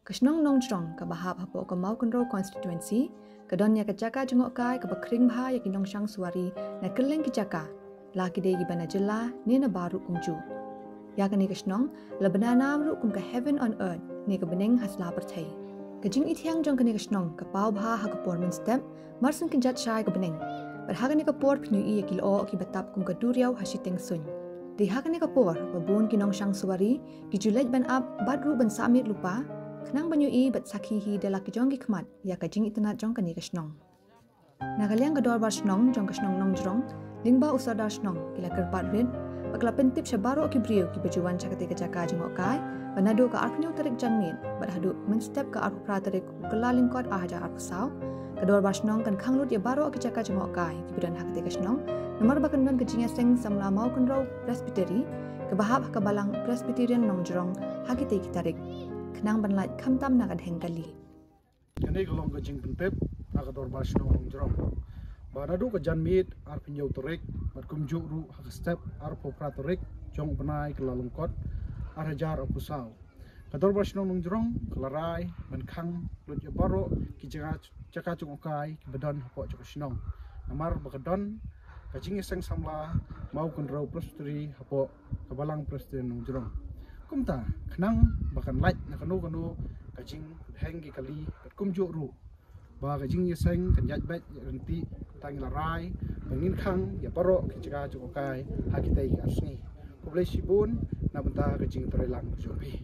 Kesnong nong trong ke bahap hapo ke mau kenro constituency, ke donnya ke jaka jengok kai ke bekring bah ya kinong syang suari na keleng ke jaka, laki dei gibana jela ni na baru kumju. Ya kini kesnong lebena nam ru kum ke heaven on earth ni ke beneng hasla pertai. Kejing itiang jong kini kesnong ke pau bah ha ke porman step, marsen kenjat syai ke beneng. Berhaga ni ke por penyui ya kilo ki betap kum ke duriau hasiteng sun. Di haga ni ke por babun kinong syang suari, gijulet ban up badru ban samit lupa, kenang banyui bat sakihi dalaki jong ki kemat ya kajing itanat jong kani kesnong. Nagaliang kedor bar snong jong kesnong nong jrong, lingba usada snong kila kerpat rin, bakla pentip syabaro ki brio ki bajuan cakati ke jaka jong okai, banado ka arknyo tarik janmit, badhadu menstep ka arpu pra tarik ukela lingkot ahaja arpu saw, kedor bar snong kan kanglut ya baro ki jaka jong okai ki bidan hakati kesnong, nomor bakan don kejingnya seng samla mau kenro presbytery, kebahap kabalang presbyterian nong jrong hakiti ki tarik. Kenang banlat kamtam nakad hengkali. Kini kalau kejing pentep nak ador basnong jrong. Badadu kejan mit ar pinjau terik, bad kumjuk ru hak step ar popra terik, jong benai kelalungkot ar hajar apusau. Kador basnong jrong kelarai menkang lut baro ki jaka cungokai bedan hapok cukosnong. Namar bakadon kejing seng samla mau kunrau presbytery hapok kebalang presbyterian jrong. Kumta kenang bahkan light nak kanu kajing henggi kali kumjuk ru bah kajing yeseng kenjat bet renti tangi larai bangin kang ya paro kijaga cukai hakitai asni populasi pun na benta kajing terelang jompi.